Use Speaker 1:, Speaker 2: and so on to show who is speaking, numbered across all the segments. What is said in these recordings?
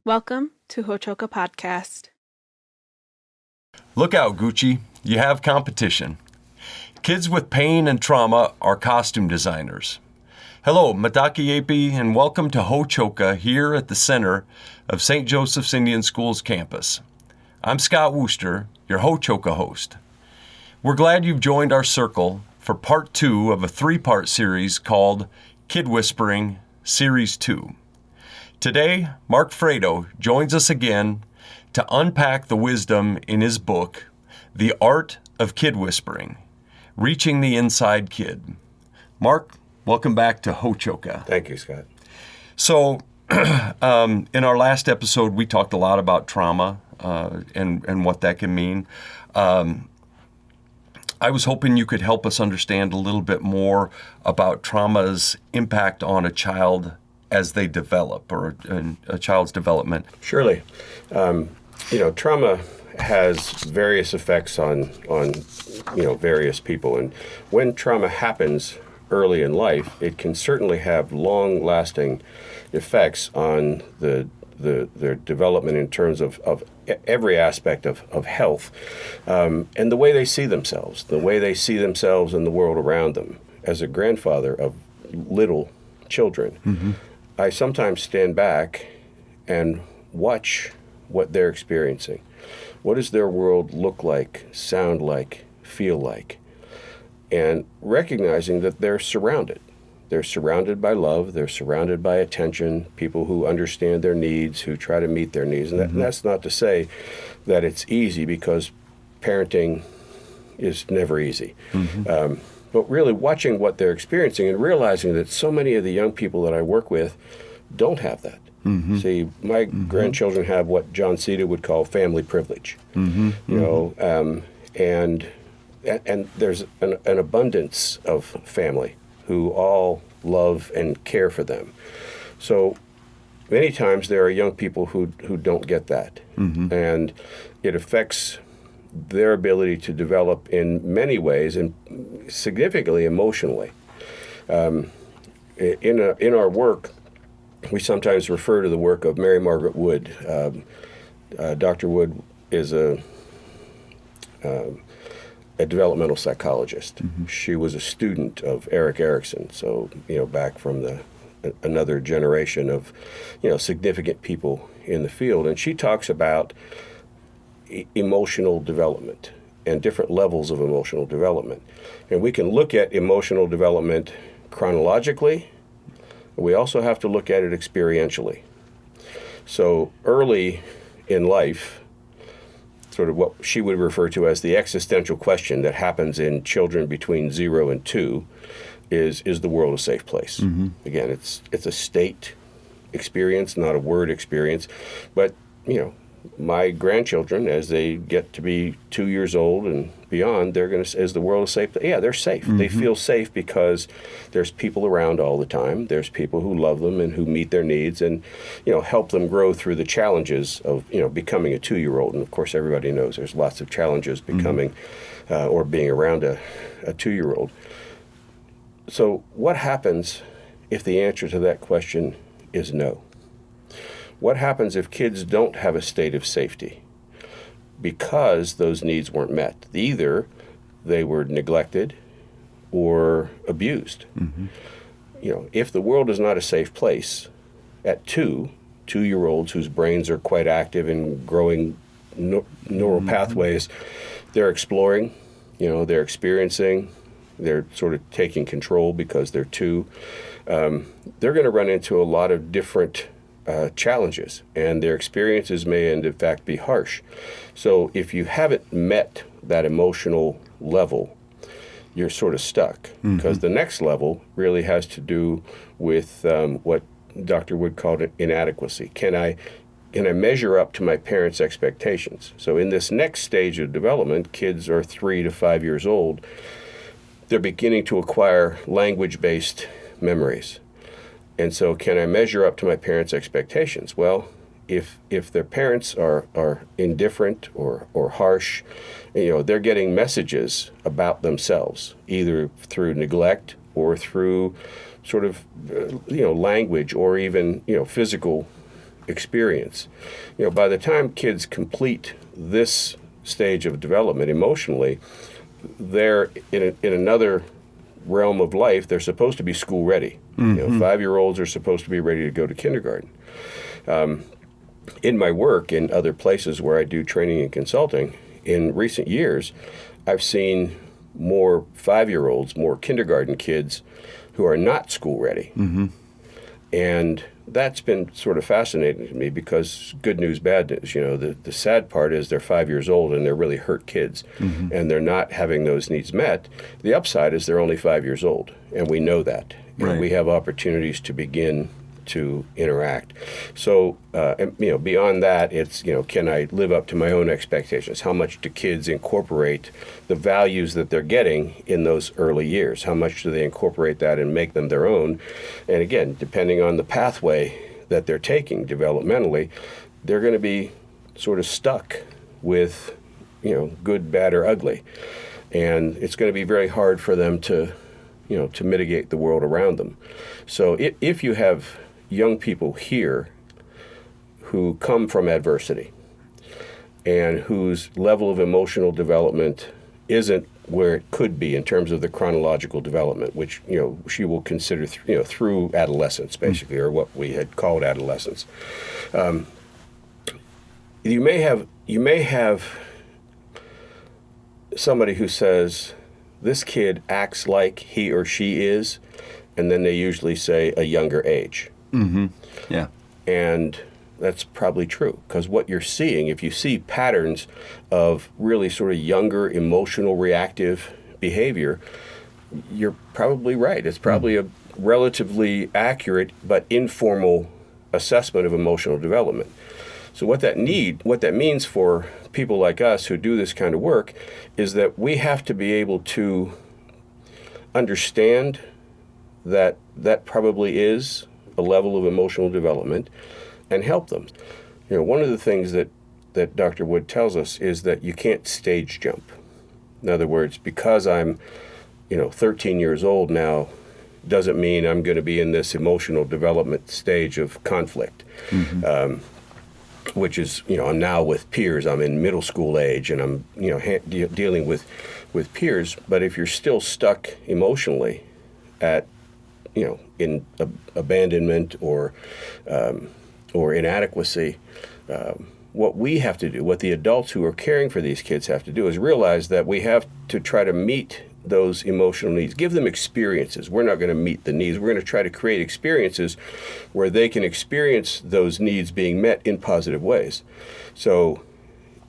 Speaker 1: Welcome to Hochoka Podcast.
Speaker 2: Look out, Gucci. You have competition. Kids with pain and trauma are costume designers. Hello, Matakiyepi, and welcome to Hochoka here at the center of St. Joseph's Indian School's campus. I'm Scott Wooster, your Hochoka host. We're glad you've joined our circle for part 2 of a 3-part series called Kid Whispering Series 2. Today, Mark Freado joins us again to unpack the wisdom in his book, The Art of Kid Whispering, Reaching the Inside Kid. Mark, welcome back to Hochoka.
Speaker 3: Thank you, Scott.
Speaker 2: So, in our last episode, we talked a lot about trauma and what that can mean. I was hoping you could help us understand a little bit more about trauma's impact on a child as they develop, or a child's development.
Speaker 3: Surely. Trauma has various effects on various people. And when trauma happens early in life, it can certainly have long-lasting effects on their development in terms of every aspect of health, and the way they see themselves in the world around them. As a grandfather of little children, mm-hmm. I sometimes stand back and watch what they're experiencing. What does their world look like, sound like, feel like? And recognizing that they're surrounded. They're surrounded by love, they're surrounded by attention, people who understand their needs, who try to meet their needs. And, and that's not to say that it's easy, because parenting is never easy. Mm-hmm. But really watching what they're experiencing and realizing that so many of the young people that I work with don't have that. Mm-hmm. See, my grandchildren have what John Cena would call family privilege. Mm-hmm. And there's an abundance of family who all love and care for them. So many times there are young people who don't get that. Mm-hmm. And it affects their ability to develop in many ways, and significantly emotionally. In our work, we sometimes refer to the work of Mary Margaret Wood. Dr. Wood is a developmental psychologist. Mm-hmm. She was a student of Erik Erikson, so back from another generation of significant people in the field, and she talks about emotional development and different levels of emotional development. And we can look at emotional development chronologically. We also have to look at it experientially. So early in life, sort of what she would refer to as the existential question that happens in children between 0 and 2 is the world a safe place? Mm-hmm. Again, it's a state experience, not a word experience. But, my grandchildren, as they get to be 2 years old and beyond, they're going to say, is the world a safe place? Yeah, they're safe. Mm-hmm. They feel safe because there's people around all the time. There's people who love them and who meet their needs and, help them grow through the challenges of, becoming a 2-year-old. And of course, everybody knows there's lots of challenges becoming or being around a 2-year-old. So what happens if the answer to that question is no? What happens if kids don't have a state of safety because those needs weren't met? Either they were neglected or abused. Mm-hmm. If the world is not a safe place at 2-year-olds whose brains are quite active and growing neural pathways, they're exploring, they're experiencing, they're sort of taking control because they're 2. They're going to run into a lot of different challenges, and their experiences may in fact be harsh. So if you haven't met that emotional level, you're sort of stuck, because the next level really has to do with what Dr. Wood called inadequacy. Can I measure up to my parents' expectations? So in this next stage of development, kids are 3 to 5 years old. They're beginning to acquire language-based memories. And so can I measure up to my parents' expectations? Well, if their parents are indifferent or harsh, they're getting messages about themselves, either through neglect or through sort of language or even physical experience. By the time kids complete this stage of development emotionally, they're in another realm of life. They're supposed to be school ready. 5-year-olds are supposed to be ready to go to kindergarten. In my work in other places where I do training and consulting, in recent years, I've seen more 5-year-olds, more kindergarten kids who are not school ready. And that's been sort of fascinating to me because good news, bad news. The sad part is they're 5 years old and they're really hurt kids and they're not having those needs met. The upside is they're only 5 years old, and we know that. And
Speaker 2: Right.
Speaker 3: we have opportunities to begin to interact. So, beyond that, it's, can I live up to my own expectations? How much do kids incorporate the values that they're getting in those early years? How much do they incorporate that and make them their own? And again, depending on the pathway that they're taking developmentally, they're going to be sort of stuck with, good, bad, or ugly. And it's going to be very hard for them to mitigate the world around them. So if you have young people here who come from adversity and whose level of emotional development isn't where it could be in terms of the chronological development, which she will consider through adolescence, basically, or what we had called adolescence. You may have somebody who says, this kid acts like he or she is, and then they usually say a younger age.
Speaker 2: Yeah.
Speaker 3: And that's probably true, because what you're seeing, if you see patterns of really sort of younger, emotional, reactive behavior, you're probably right. It's probably a relatively accurate but informal assessment of emotional development. So what that means for people like us who do this kind of work is that we have to be able to understand that probably is a level of emotional development and help them. One of the things that Dr. Wood tells us is that you can't stage jump. In other words, because I'm 13 years old now doesn't mean I'm going to be in this emotional development stage of conflict. Which is, I'm now with peers. I'm in middle school age, and I'm, dealing with peers. But if you're still stuck emotionally at, in abandonment or inadequacy, what we have to do, what the adults who are caring for these kids have to do, is realize that we have to try to meet those emotional needs, give them experiences. We're not going to meet the needs. We're going to try to create experiences where they can experience those needs being met in positive ways. So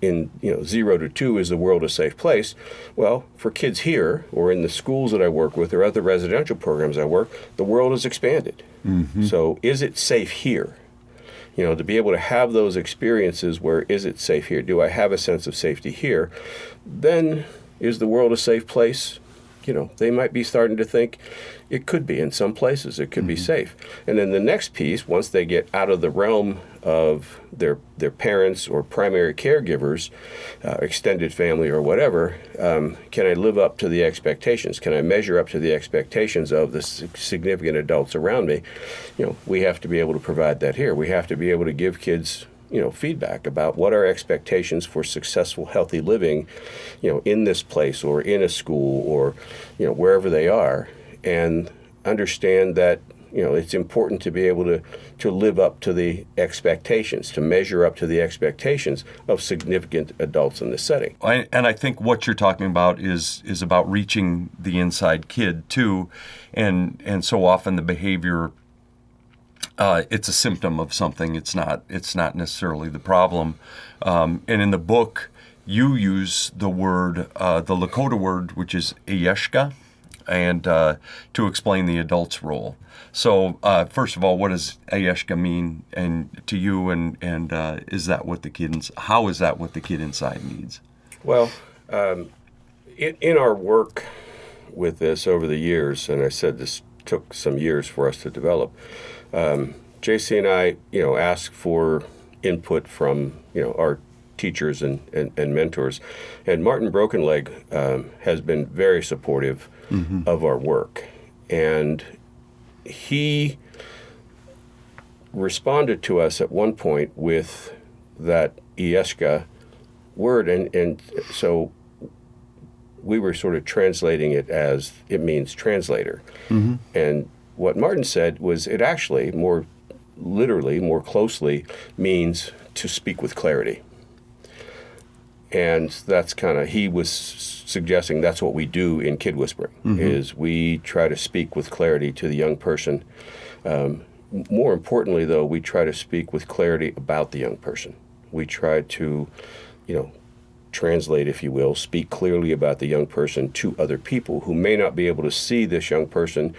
Speaker 3: in 0 to 2 is the world a safe place? Well, for kids here or in the schools that I work with or other residential programs I work, the world has expanded. So is it safe here? To be able to have those experiences where is it safe here? Do I have a sense of safety here? Then is the world a safe place? They might be starting to think it could be in some places. It could be safe. And then the next piece, once they get out of the realm of their parents or primary caregivers, extended family or whatever, can I live up to the expectations? Can I measure up to the expectations of the significant adults around me? We have to be able to provide that here. We have to be able to give kids feedback about what are expectations for successful, healthy living, in this place or in a school or, wherever they are, and understand that, it's important to be able to live up to the expectations, to measure up to the expectations of significant adults in this setting.
Speaker 2: And I think what you're talking about is about reaching the inside kid too, and so often the behavior, it's a symptom of something. It's not necessarily the problem. And in the book, you use the word, the Lakota word, which is ayeshka, and to explain the adult's role. So first of all, what does ayeshka mean to you, and is that what the kid? How is that what the kid inside needs?
Speaker 3: Well, in our work with this over the years, and I said this took some years for us to develop. JC and I, ask for input from, our teachers and mentors. And Martin Brokenleg has been very supportive of our work. And he responded to us at one point with that Ieshka word, and so we were sort of translating it as it means translator. And what Martin said was it actually more literally, more closely means to speak with clarity. And that's kind of, he was suggesting that's what we do in kid whispering, is we try to speak with clarity to the young person. More importantly, though, we try to speak with clarity about the young person. We try to, translate, if you will, speak clearly about the young person to other people who may not be able to see this young person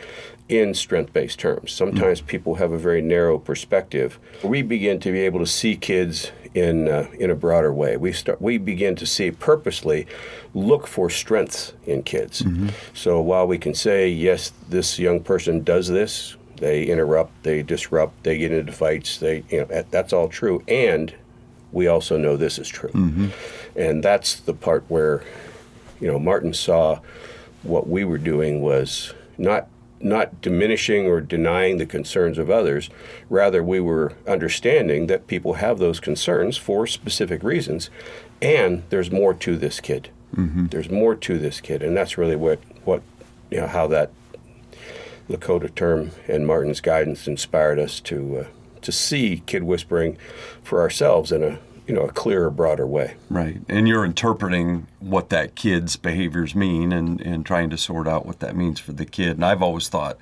Speaker 3: in strength-based terms. Sometimes people have a very narrow perspective. We begin to be able to see kids in a broader way. We begin to see purposely look for strengths in kids. So while we can say, yes, this young person does this, they interrupt, they disrupt, they get into fights, that's all true, and we also know this is true. And that's the part where, Martin saw what we were doing was not diminishing or denying the concerns of others. Rather, we were understanding that people have those concerns for specific reasons, and there's more to this kid. There's more to this kid, and that's really what how that Lakota term and Martin's guidance inspired us to see kid whispering for ourselves in a a clearer, broader way.
Speaker 2: Right. And you're interpreting what that kid's behaviors mean and trying to sort out what that means for the kid. And I've always thought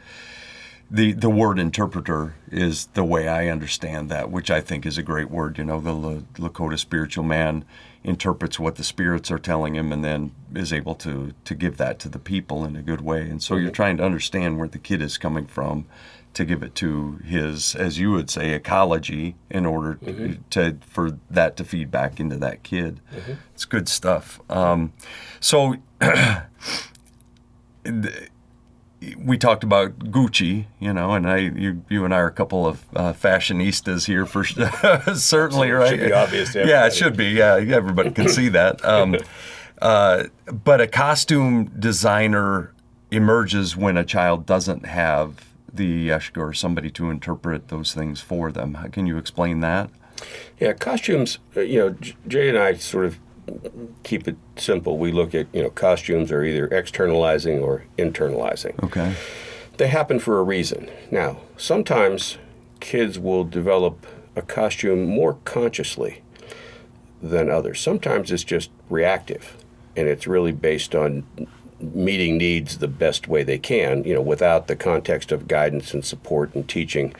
Speaker 2: the word interpreter is the way I understand that, which I think is a great word. The Lakota spiritual man interprets what the spirits are telling him and then is able to give that to the people in a good way. And so you're trying to understand where the kid is coming from to give it to his, as you would say, ecology in order for that to feed back into that kid. It's good stuff. So we talked about Gucci, and you and I are a couple of fashionistas here for certainly, right?
Speaker 3: Should be obvious to everybody.
Speaker 2: Yeah, it should be. Yeah, everybody can see that. But a costume designer emerges when a child doesn't have the Ieshka or somebody to interpret those things for them. How can you explain that?
Speaker 3: Yeah, costumes, Jay and I sort of keep it simple. We look at, costumes are either externalizing or internalizing.
Speaker 2: Okay.
Speaker 3: They happen for a reason. Now, sometimes kids will develop a costume more consciously than others. Sometimes it's just reactive, and it's really based on meeting needs the best way they can, without the context of guidance and support and teaching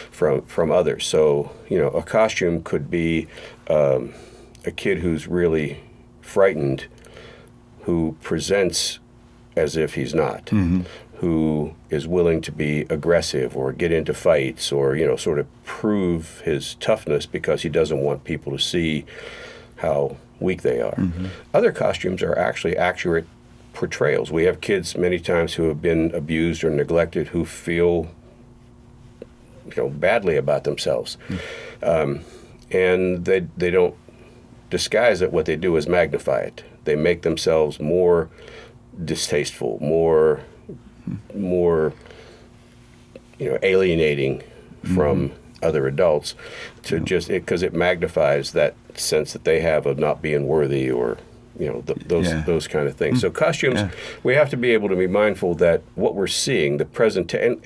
Speaker 3: from others. So, a costume could be a kid who's really frightened, who presents as if he's not, who is willing to be aggressive or get into fights or, sort of prove his toughness because he doesn't want people to see how weak they are. Other costumes are actually accurate portrayals. We have kids many times who have been abused or neglected who feel badly about themselves, and they don't disguise it. What they do is magnify it. They make themselves more distasteful, more alienating from other adults, to just because it magnifies that sense that they have of not being worthy or those kind of things. So costumes, we have to be able to be mindful that what we're seeing, the present, and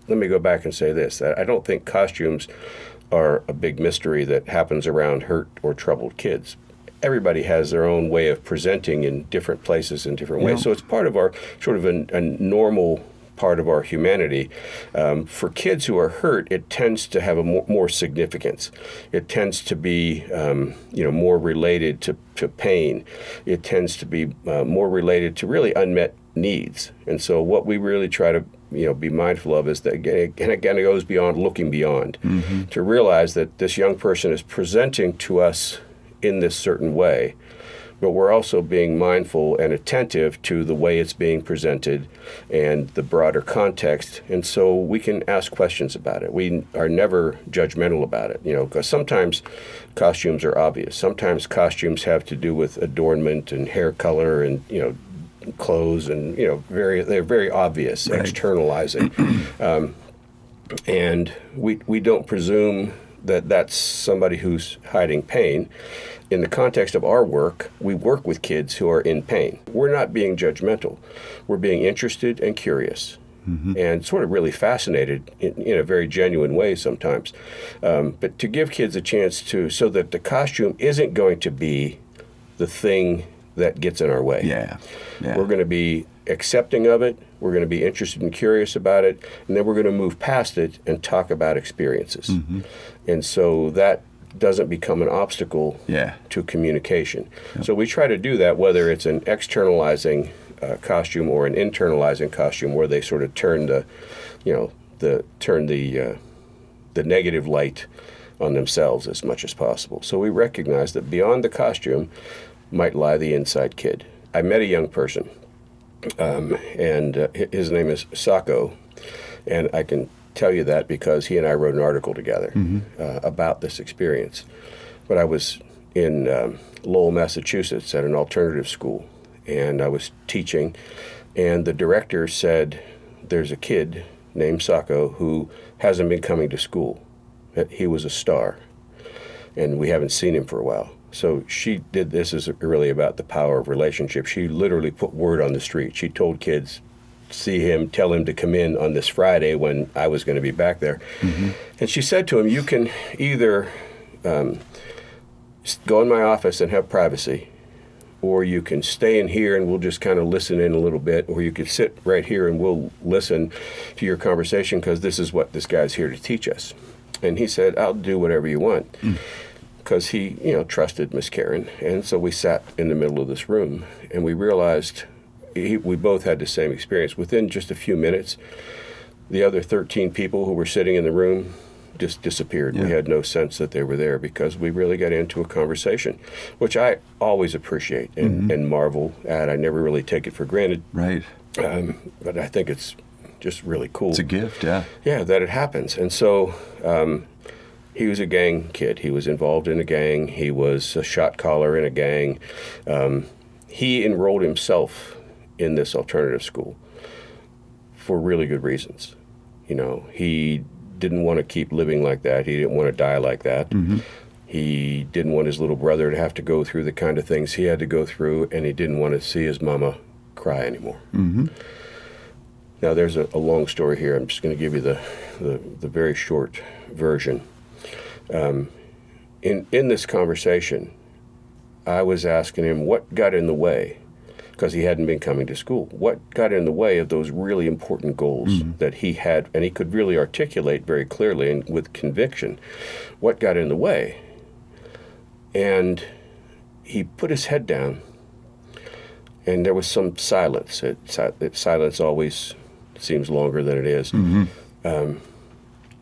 Speaker 3: let me go back and say this, that I don't think costumes are a big mystery that happens around hurt or troubled kids. Everybody has their own way of presenting in different places in different ways. So it's part of our sort of a normal part of our humanity. For kids who are hurt, it tends to have a more significance. It tends to be, more related to pain. It tends to be more related to really unmet needs. And so what we really try to be mindful of is that, again, it goes beyond looking beyond, to realize that this young person is presenting to us in this certain way, but we're also being mindful and attentive to the way it's being presented and the broader context. And so we can ask questions about it. We are never judgmental about it, because sometimes costumes are obvious. Sometimes costumes have to do with adornment and hair color and, clothes and, they're very obvious, externalizing. And we don't presume that that's somebody who's hiding pain. In the context of our work, we work with kids who are in pain. We're not being judgmental. We're being interested and curious. And sort of really fascinated in a very genuine way sometimes. But to give kids a chance so that the costume isn't going to be the thing that gets in our way.
Speaker 2: Yeah.
Speaker 3: We're going to be accepting of it, we're going to be interested and curious about it, and then we're going to move past it and talk about experiences. And so that doesn't become an obstacle to communication. So we try to do that, whether it's an externalizing costume or an internalizing costume, where they sort of turn the negative light on themselves as much as possible. So we recognize that beyond the costume might lie the inside kid. I met a young person, and his name is Sacco, and I can tell you that because he and I wrote an article together about this experience. But I was in Lowell, Massachusetts at an alternative school, and I was teaching, and the director said, there's a kid named Sacco who hasn't been coming to school. He was a star, and we haven't seen him for a while. So she did this is really about the power of relationships. She literally put word on the street. She told kids, see him, tell him to come in on this Friday when I was going to be back there. And she said to him, you can either go in my office and have privacy, or you can stay in here and we'll just kind of listen in a little bit, or you could sit right here and we'll listen to your conversation because this is what this guy's here to teach us. And he said, I'll do whatever you want. Because he, trusted Miss Karen. And so we sat in the middle of this room, and we realized we both had the same experience. Within just a few minutes, the other 13 people who were sitting in the room just disappeared. We had no sense that they were there because we really got into a conversation, which I always appreciate and marvel at. I never really take it for granted.
Speaker 2: Right.
Speaker 3: But I think it's just really cool.
Speaker 2: It's a gift, yeah.
Speaker 3: Yeah, that it happens. And so he was a gang kid. He was involved in a gang. He was a shot caller in a gang. He enrolled himself in this alternative school for really good reasons. He didn't want to keep living like that. He didn't want to die like that. He didn't want his little brother to have to go through the kind of things he had to go through, and he didn't want to see his mama cry anymore. Now, there's a long story here. I'm just going to give you the very short version. In this conversation, I was asking him what got in the way, because he hadn't been coming to school. What got in the way of those really important goals that he had, and he could really articulate very clearly and with conviction? What got in the way? And he put his head down, and there was some silence. Silence always seems longer than it is.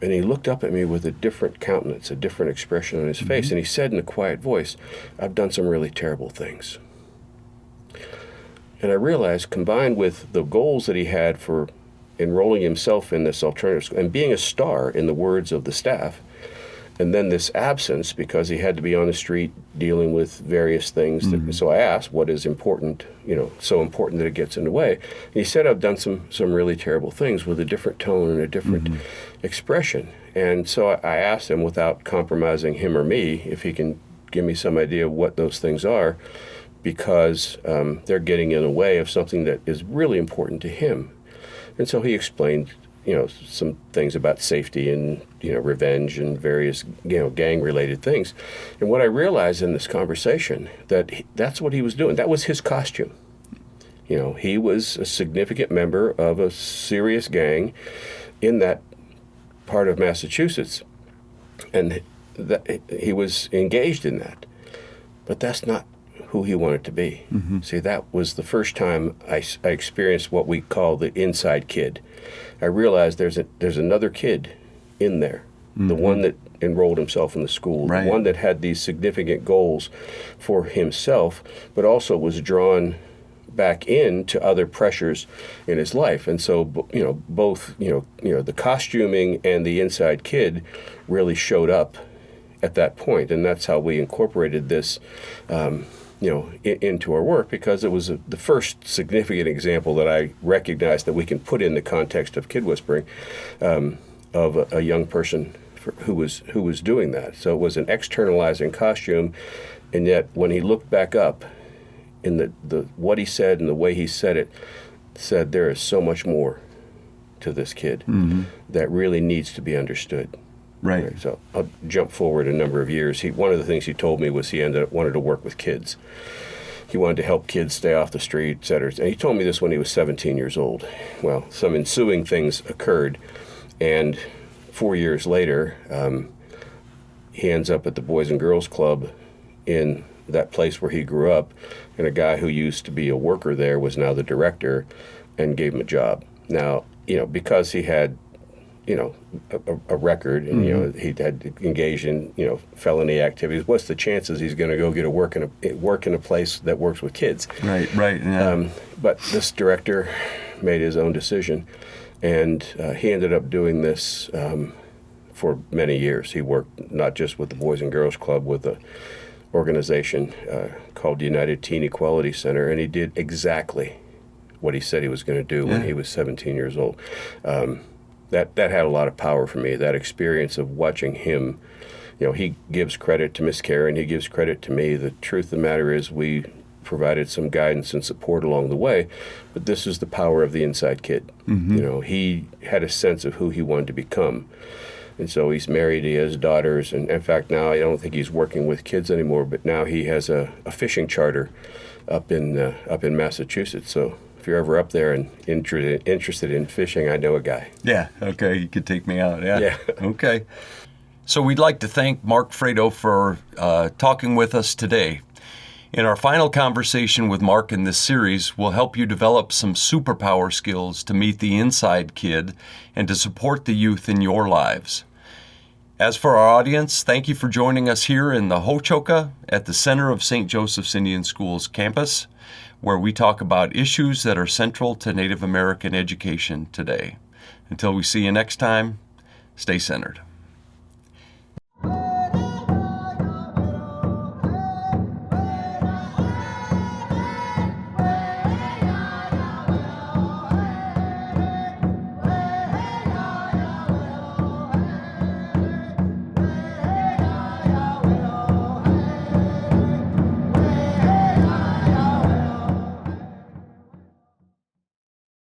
Speaker 3: And he looked up at me with a different countenance, a different expression on his face, and he said in a quiet voice, I've done some really terrible things. And I realized, combined with the goals that he had for enrolling himself in this alternative school and being a star in the words of the staff, and then this absence because he had to be on the street dealing with various things. So I asked, what is important, so important that it gets in the way? And he said, I've done some really terrible things with a different tone and a different expression. And so I asked him, without compromising him or me, if he can give me some idea of what those things are, because they're getting in the way of something that is really important to him. And so he explained, some things about safety and, revenge and various, gang-related things. And what I realized in this conversation, that's what he was doing. That was his costume. He was a significant member of a serious gang in that part of Massachusetts, and he was engaged in that. But that's not who he wanted to be. See, that was the first time I experienced what we call the inside kid. I realized there's another kid in there, the one that enrolled himself in the school, the one that had these significant goals for himself, but also was drawn back into other pressures in his life. And so, both, the costuming and the inside kid really showed up at that point, and that's how we incorporated this into our work, because it was the first significant example that I recognized that we can put in the context of kid whispering. of a young person who was doing that. So it was an externalizing costume, and yet when he looked back up, in the what he said and the way he said it, said there is so much more to this kid that really needs to be understood.
Speaker 2: Right.
Speaker 3: So I'll jump forward a number of years. One of the things he told me was he wanted to work with kids. He wanted to help kids stay off the street, et cetera. And he told me this when he was 17 years old. Well, some ensuing things occurred, and 4 years later, he ends up at the Boys and Girls Club in that place where he grew up, and a guy who used to be a worker there was now the director and gave him a job. Now, because he had, a record, and he had engaged in, felony activities, what's the chances he's going to go get work in a place that works with kids?
Speaker 2: Right. Yeah.
Speaker 3: But this director made his own decision, and he ended up doing this for many years. He worked not just with the Boys and Girls Club, with a organization called the United Teen Equality Center, and he did exactly what he said he was going to do when he was 17 years old. That had a lot of power for me, that experience of watching him. He gives credit to Miss Karen, he gives credit to me. The truth of the matter is we provided some guidance and support along the way, but this is the power of the inside kid. He had a sense of who he wanted to become. And so he's married, he has daughters, and in fact now I don't think he's working with kids anymore, but now he has a fishing charter up in Massachusetts. So if you're ever up there and interested in fishing, I know a guy.
Speaker 2: Yeah, okay, you could take me out,
Speaker 3: Yeah.
Speaker 2: Okay. So we'd like to thank Mark Freado for talking with us today. In our final conversation with Mark in this series, we'll help you develop some superpower skills to meet the inside kid and to support the youth in your lives. As for our audience, thank you for joining us here in the Hochoka at the center of St. Joseph's Indian School's campus, where we talk about issues that are central to Native American education today. Until we see you next time, stay centered.